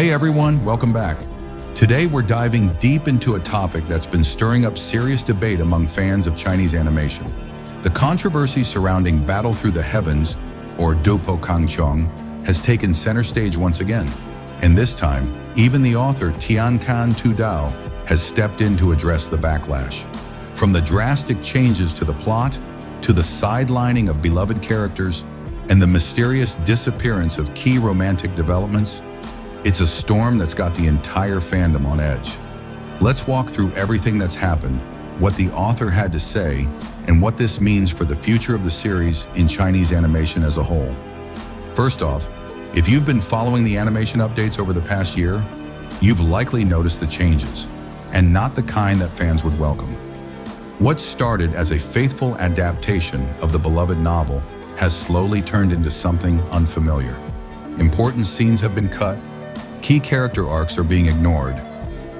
Hey everyone, welcome back. Today we're diving deep into a topic that's been stirring up serious debate among fans of Chinese animation. The controversy surrounding Battle Through the Heavens, or Dou Po Cangqiong, has taken center stage once again. And this time, even the author Tian Can Tu Dou has stepped in to address the backlash. From the drastic changes to the plot, to the sidelining of beloved characters, and the mysterious disappearance of key romantic developments, it's a storm that's got the entire fandom on edge. Let's walk through everything that's happened, what the author had to say, and what this means for the future of the series in Chinese animation as a whole. First off, if you've been following the animation updates over the past year, you've likely noticed the changes, and not the kind that fans would welcome. What started as a faithful adaptation of the beloved novel has slowly turned into something unfamiliar. Important scenes have been cut, key character arcs are being ignored,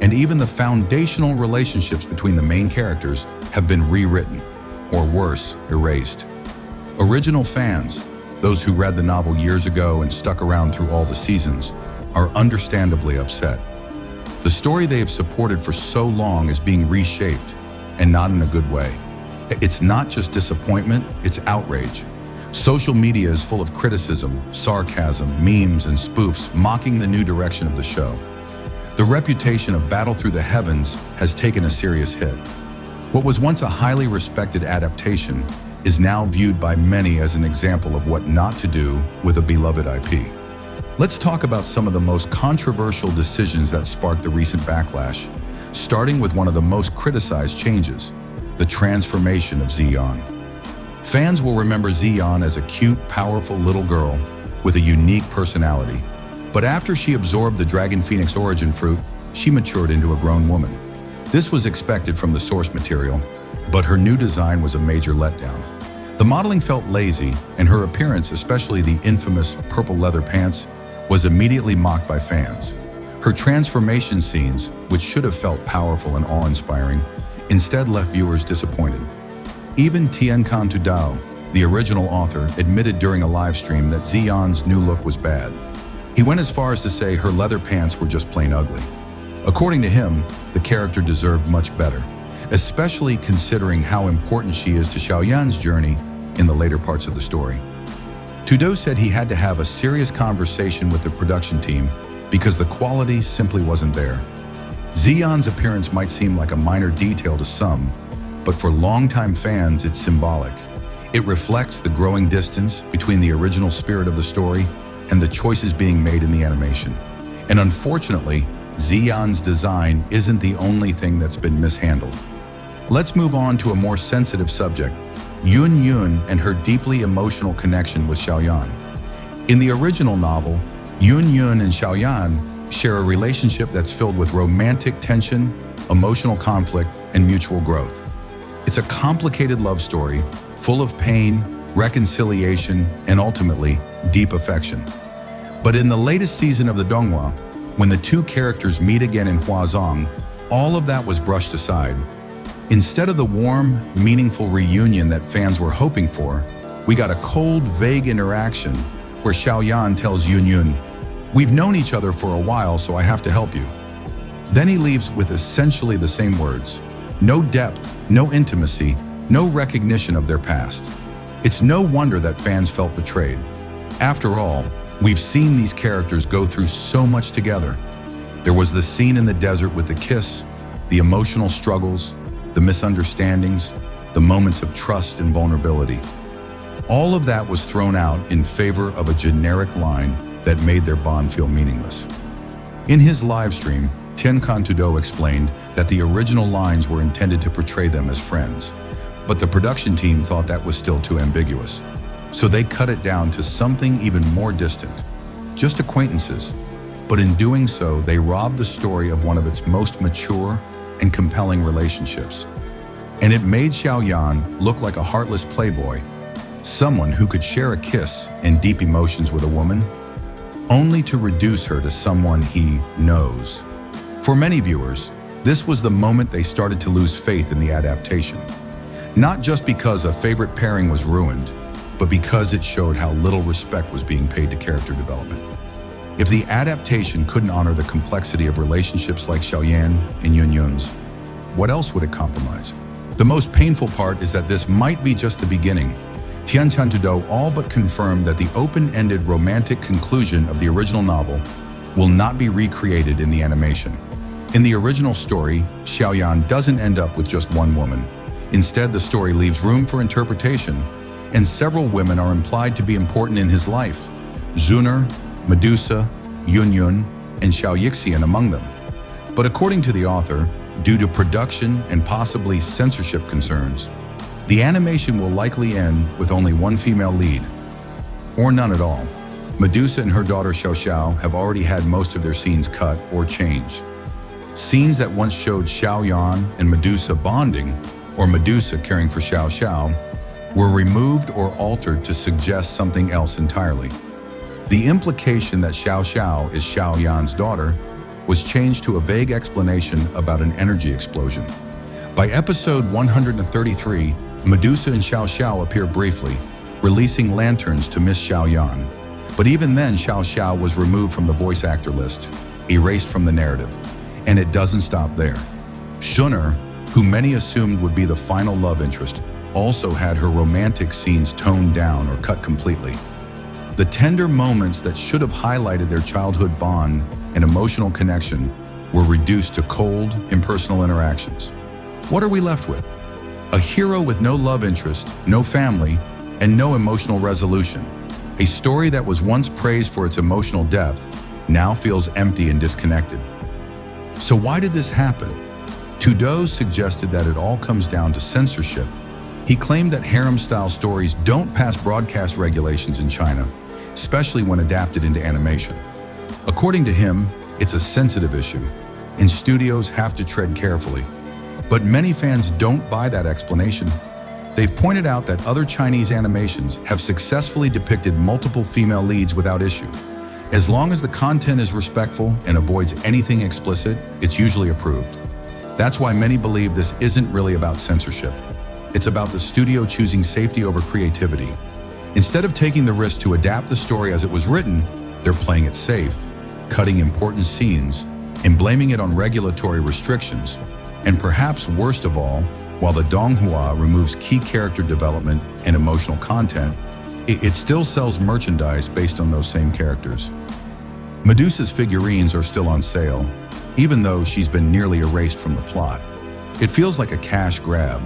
and even the foundational relationships between the main characters have been rewritten, or worse, erased. Original fans, those who read the novel years ago and stuck around through all the seasons, are understandably upset. The story they have supported for so long is being reshaped, and not in a good way. It's not just disappointment, it's outrage. Social media is full of criticism, sarcasm, memes, and spoofs mocking the new direction of the show. The reputation of Battle Through the Heavens has taken a serious hit. What was once a highly respected adaptation is now viewed by many as an example of what not to do with a beloved IP. Let's talk about some of the most controversial decisions that sparked the recent backlash, starting with one of the most criticized changes, the transformation of Xiao Yan. Fans will remember Xiao Yan as a cute, powerful little girl with a unique personality. But after she absorbed the Dragon Phoenix origin fruit, she matured into a grown woman. This was expected from the source material, but her new design was a major letdown. The modeling felt lazy, and her appearance, especially the infamous purple leather pants, was immediately mocked by fans. Her transformation scenes, which should have felt powerful and awe-inspiring, instead left viewers disappointed. Even Tian Can Tu Dou, the original author, admitted during a live stream that Xiao Yan's new look was bad. He went as far as to say her leather pants were just plain ugly. According to him, the character deserved much better, especially considering how important she is to Xiao Yan's journey in the later parts of the story. Tu Dou said he had to have a serious conversation with the production team because the quality simply wasn't there. Xiao Yan's appearance might seem like a minor detail to some, but for longtime fans it's symbolic. It reflects the growing distance between the original spirit of the story and the choices being made in the animation. And unfortunately, Xiao Yan's design isn't the only thing that's been mishandled. Let's move on to a more sensitive subject, Yun Yun and her deeply emotional connection with Xiao Yan. In the original novel, Yun Yun and Xiao Yan share a relationship that's filled with romantic tension, emotional conflict, and mutual growth. It's a complicated love story, full of pain, reconciliation, and ultimately, deep affection. But in the latest season of the Donghua, when the two characters meet again in Huazong, all of that was brushed aside. Instead of the warm, meaningful reunion that fans were hoping for, we got a cold, vague interaction where Xiao Yan tells Yun Yun, "We've known each other for a while, so I have to help you." Then he leaves with essentially the same words. No depth, no intimacy, no recognition of their past. It's no wonder that fans felt betrayed. After all, we've seen these characters go through so much together. There was the scene in the desert with the kiss, the emotional struggles, the misunderstandings, the moments of trust and vulnerability. All of that was thrown out in favor of a generic line that made their bond feel meaningless. In his live stream, Tian Can Tu Dou explained that the original lines were intended to portray them as friends, but the production team thought that was still too ambiguous. So they cut it down to something even more distant, just acquaintances. But in doing so, they robbed the story of one of its most mature and compelling relationships. And it made Xiao Yan look like a heartless playboy, someone who could share a kiss and deep emotions with a woman, only to reduce her to someone he knows. For many viewers, this was the moment they started to lose faith in the adaptation. Not just because a favorite pairing was ruined, but because it showed how little respect was being paid to character development. If the adaptation couldn't honor the complexity of relationships like Xiao Yan and Yun Yun's, what else would it compromise? The most painful part is that this might be just the beginning. Tian Can Tu Dou all but confirmed that the open-ended romantic conclusion of the original novel will not be recreated in the animation. In the original story, Xiao Yan doesn't end up with just one woman. Instead, the story leaves room for interpretation, and several women are implied to be important in his life. Xun'er, Medusa, Yun Yun, and Xiao Yixian among them. But according to the author, due to production and possibly censorship concerns, the animation will likely end with only one female lead, or none at all. Medusa and her daughter Xiao Xiao have already had most of their scenes cut or changed. Scenes that once showed Xiao Yan and Medusa bonding, or Medusa caring for Xiao Xiao, were removed or altered to suggest something else entirely. The implication that Xiao Xiao is Xiao Yan's daughter was changed to a vague explanation about an energy explosion. By episode 133, Medusa and Xiao Xiao appear briefly, releasing lanterns to Miss Xiao Yan. But even then, Xiao Xiao was removed from the voice actor list, erased from the narrative. And it doesn't stop there. Xun'er, who many assumed would be the final love interest, also had her romantic scenes toned down or cut completely. The tender moments that should have highlighted their childhood bond and emotional connection were reduced to cold, impersonal interactions. What are we left with? A hero with no love interest, no family, and no emotional resolution. A story that was once praised for its emotional depth now feels empty and disconnected. So why did this happen? Tu Dou suggested that it all comes down to censorship. He claimed that harem-style stories don't pass broadcast regulations in China, especially when adapted into animation. According to him, it's a sensitive issue, and studios have to tread carefully. But many fans don't buy that explanation. They've pointed out that other Chinese animations have successfully depicted multiple female leads without issue. As long as the content is respectful and avoids anything explicit, it's usually approved. That's why many believe this isn't really about censorship. It's about the studio choosing safety over creativity. Instead of taking the risk to adapt the story as it was written, they're playing it safe, cutting important scenes, and blaming it on regulatory restrictions. And perhaps worst of all, while the Donghua removes key character development and emotional content, it still sells merchandise based on those same characters. Medusa's figurines are still on sale, even though she's been nearly erased from the plot. It feels like a cash grab,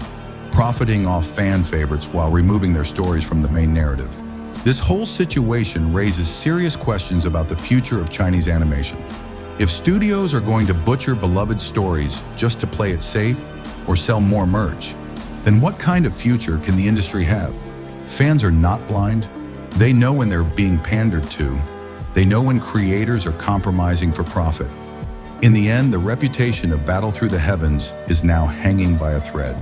profiting off fan favorites while removing their stories from the main narrative. This whole situation raises serious questions about the future of Chinese animation. If studios are going to butcher beloved stories just to play it safe or sell more merch, then what kind of future can the industry have? Fans are not blind. They know when they're being pandered to. They know when creators are compromising for profit. In the end, the reputation of Battle Through the Heavens is now hanging by a thread.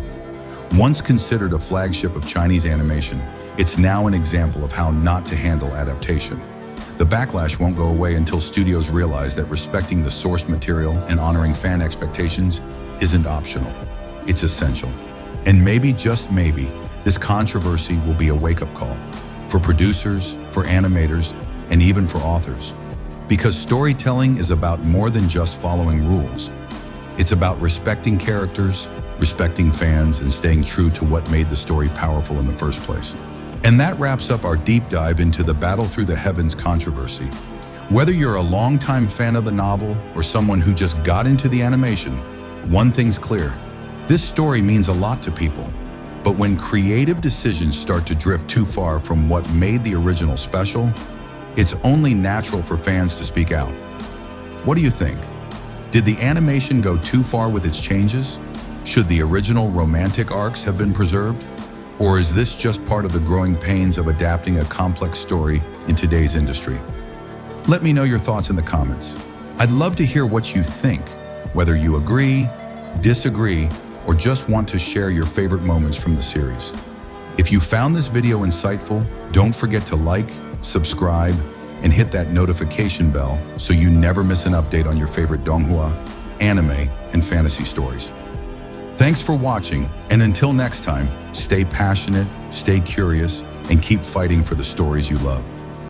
Once considered a flagship of Chinese animation, it's now an example of how not to handle adaptation. The backlash won't go away until studios realize that respecting the source material and honoring fan expectations isn't optional. It's essential. And maybe, just maybe, this controversy will be a wake-up call for producers, for animators, and even for authors. Because storytelling is about more than just following rules. It's about respecting characters, respecting fans, and staying true to what made the story powerful in the first place. And that wraps up our deep dive into the Battle Through the Heavens controversy. Whether you're a longtime fan of the novel or someone who just got into the animation, one thing's clear. This story means a lot to people. But when creative decisions start to drift too far from what made the original special, it's only natural for fans to speak out. What do you think? Did the animation go too far with its changes? Should the original romantic arcs have been preserved? Or is this just part of the growing pains of adapting a complex story in today's industry? Let me know your thoughts in the comments. I'd love to hear what you think, whether you agree, disagree, or just want to share your favorite moments from the series. If you found this video insightful, don't forget to like, subscribe, and hit that notification bell so you never miss an update on your favorite Donghua, anime, and fantasy stories. Thanks for watching, and until next time, stay passionate, stay curious, and keep fighting for the stories you love.